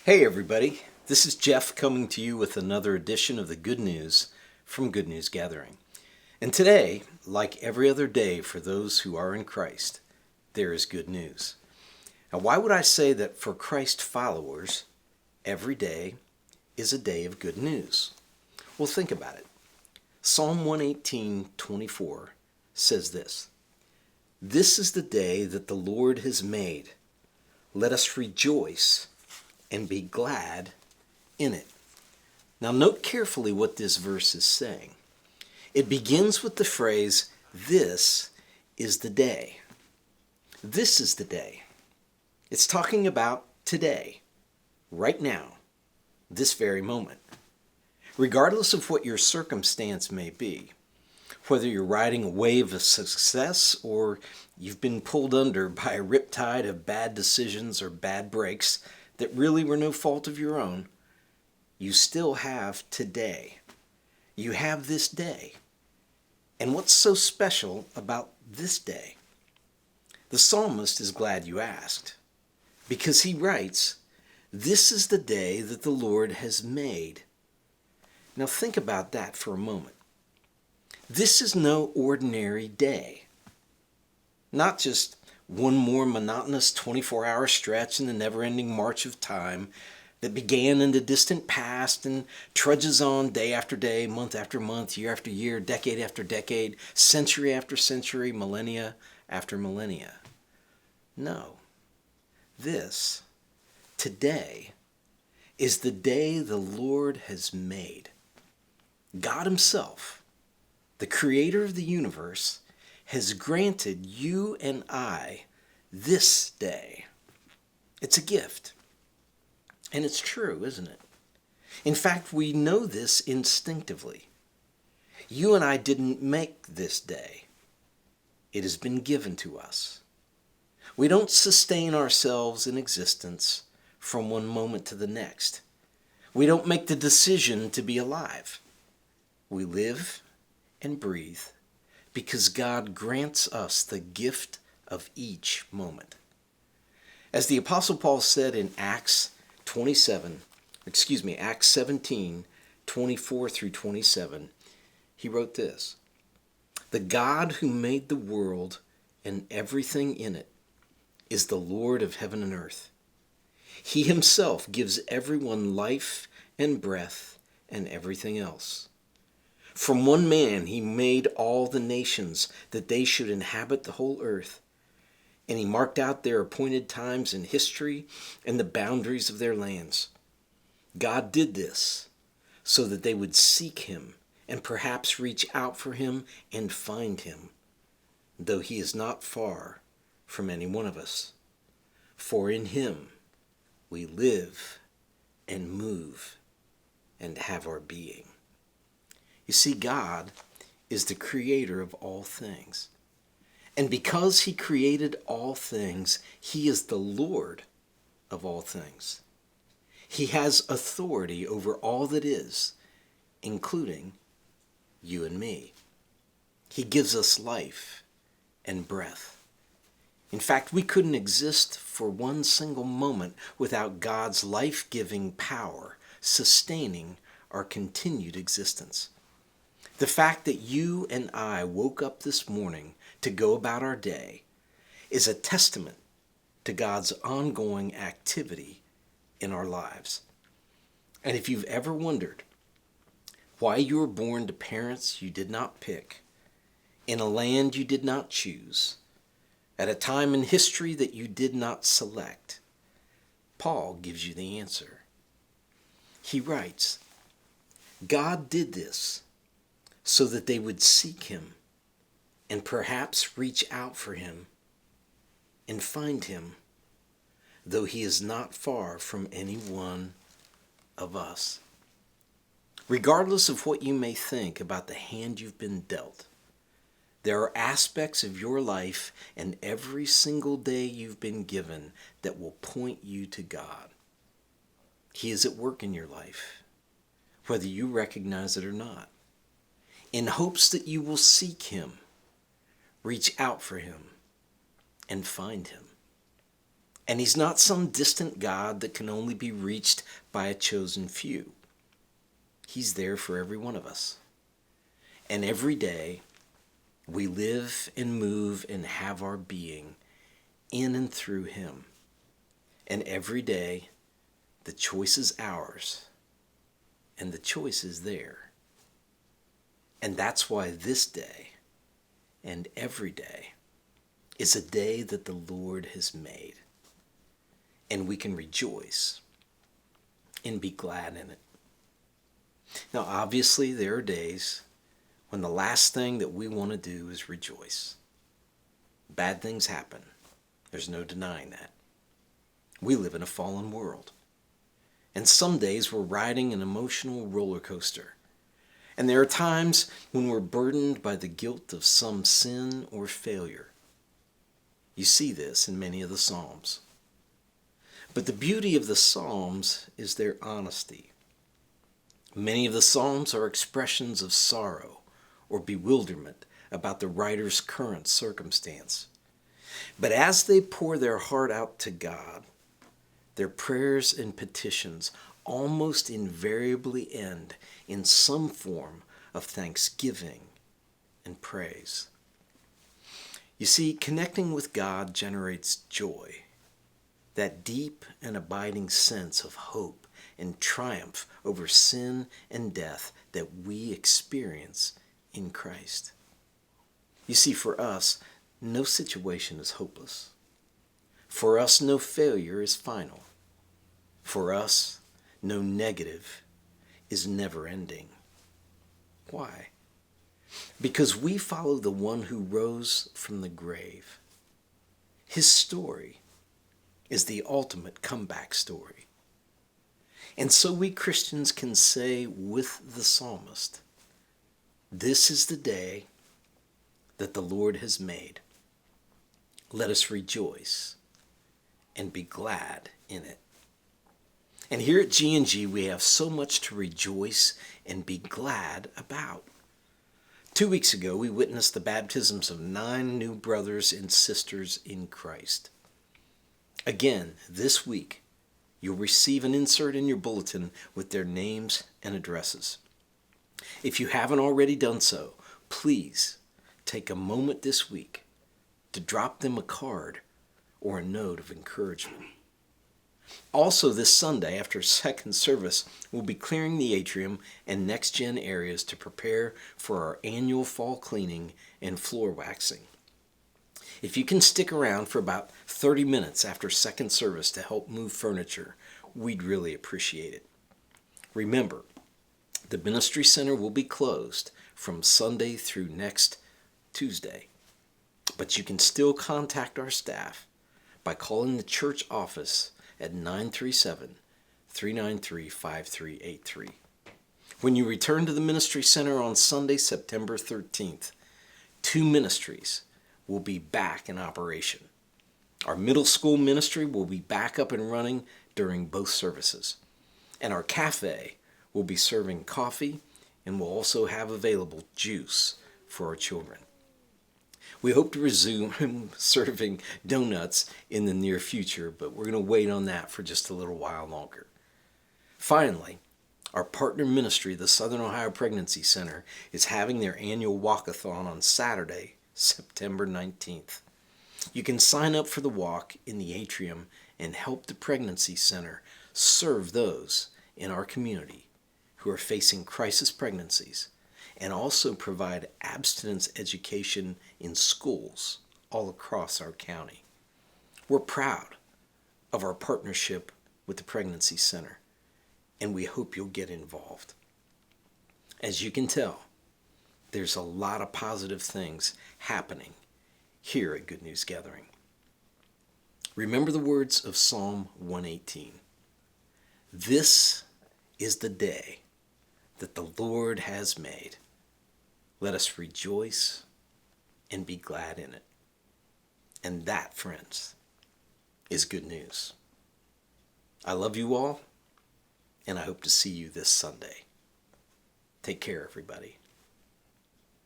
Hey everybody, this is Jeff coming to you with another edition of the Good News from Good News Gathering. And today, like every other day for those who are in Christ, there is good news. Now, why would I say that for Christ followers, every day is a day of good news? Well, think about it. Psalm 118:24 says this: "This is the day that the Lord has made. Let us rejoice and be glad in it." Now note carefully what this verse is saying. It begins with the phrase, "This is the day." This is the day. It's talking about today, right now, this very moment. Regardless of what your circumstance may be, whether you're riding a wave of success or you've been pulled under by a riptide of bad decisions or bad breaks that really were no fault of your own, you still have today. You have this day. And what's so special about this day? The psalmist is glad you asked, because he writes, "This is the day that the Lord has made." Now think about that for a moment. This is no ordinary day. Not just one more monotonous 24-hour stretch in the never-ending march of time that began in the distant past and trudges on day after day, month after month, year after year, decade after decade, century after century, millennia after millennia. No. This, today, is the day the Lord has made. God Himself, the Creator of the universe, has granted you and I this day. It's a gift. And it's true, isn't it? In fact, we know this instinctively. You and I didn't make this day. It has been given to us. We don't sustain ourselves in existence from one moment to the next. We don't make the decision to be alive. We live and breathe because God grants us the gift of each moment. As the Apostle Paul said in Acts 17:24 through 27, he wrote this: "The God who made the world and everything in it is the Lord of heaven and earth. He Himself gives everyone life and breath and everything else. From one man He made all the nations that they should inhabit the whole earth, and He marked out their appointed times in history and the boundaries of their lands. God did this so that they would seek Him and perhaps reach out for Him and find Him, though He is not far from any one of us. For in Him we live and move and have our being." You see, God is the creator of all things. And because He created all things, He is the Lord of all things. He has authority over all that is, including you and me. He gives us life and breath. In fact, we couldn't exist for one single moment without God's life-giving power sustaining our continued existence. The fact that you and I woke up this morning to go about our day is a testament to God's ongoing activity in our lives. And if you've ever wondered why you were born to parents you did not pick, in a land you did not choose, at a time in history that you did not select, Paul gives you the answer. He writes, "God did this so that they would seek Him and perhaps reach out for Him and find Him, though He is not far from any one of us." Regardless of what you may think about the hand you've been dealt, there are aspects of your life and every single day you've been given that will point you to God. He is at work in your life, whether you recognize it or not, in hopes that you will seek Him, reach out for Him, and find Him. And he's not some distant God that can only be reached by a chosen few. He's there for every one of us. And every day, we live and move and have our being in and through him. And every day, the choice is ours, and the choice is there. And that's why this day and every day is a day that the Lord has made. And we can rejoice and be glad in it. Now, obviously, there are days when the last thing that we want to do is rejoice. Bad things happen. There's no denying that. We live in a fallen world. And some days we're riding an emotional roller coaster. And there are times when we're burdened by the guilt of some sin or failure. You see this in many of the Psalms. But the beauty of the Psalms is their honesty. Many of the Psalms are expressions of sorrow or bewilderment about the writer's current circumstance. But as they pour their heart out to God, their prayers and petitions almost invariably end in some form of thanksgiving and praise. You see, connecting with God generates joy, that deep and abiding sense of hope and triumph over sin and death that we experience in Christ. You see, for us, no situation is hopeless. For us, no failure is final. For us, no negative is never ending. Why? Because we follow the one who rose from the grave. His story is the ultimate comeback story. And so we Christians can say with the psalmist, "This is the day that the Lord has made. Let us rejoice and be glad in it." And here at G&G, we have so much to rejoice and be glad about. 2 weeks ago, we witnessed the baptisms of 9 new brothers and sisters in Christ. Again, this week, you'll receive an insert in your bulletin with their names and addresses. If you haven't already done so, please take a moment this week to drop them a card or a note of encouragement. Also, this Sunday, after second service, we'll be clearing the atrium and next-gen areas to prepare for our annual fall cleaning and floor waxing. If you can stick around for about 30 minutes after second service to help move furniture, we'd really appreciate it. Remember, the Ministry Center will be closed from Sunday through next Tuesday, but you can still contact our staff by calling the church office at 937-393-5383. When you return to the Ministry Center on Sunday, September 13th, 2 ministries will be back in operation. Our middle school ministry will be back up and running during both services. And our cafe will be serving coffee and will also have available juice for our children. We hope to resume serving donuts in the near future, but we're going to wait on that for just a little while longer. Finally, our partner ministry, the Southern Ohio Pregnancy Center, is having their annual walkathon on Saturday, September 19th. You can sign up for the walk in the atrium and help the Pregnancy Center serve those in our community who are facing crisis pregnancies, and also provide abstinence education in schools all across our county. We're proud of our partnership with the Pregnancy Center, and we hope you'll get involved. As you can tell, there's a lot of positive things happening here at Good News Gathering. Remember the words of Psalm 118. This is the day that the Lord has made. Let us rejoice and be glad in it. And that, friends, is good news. I love you all, and I hope to see you this Sunday. Take care, everybody.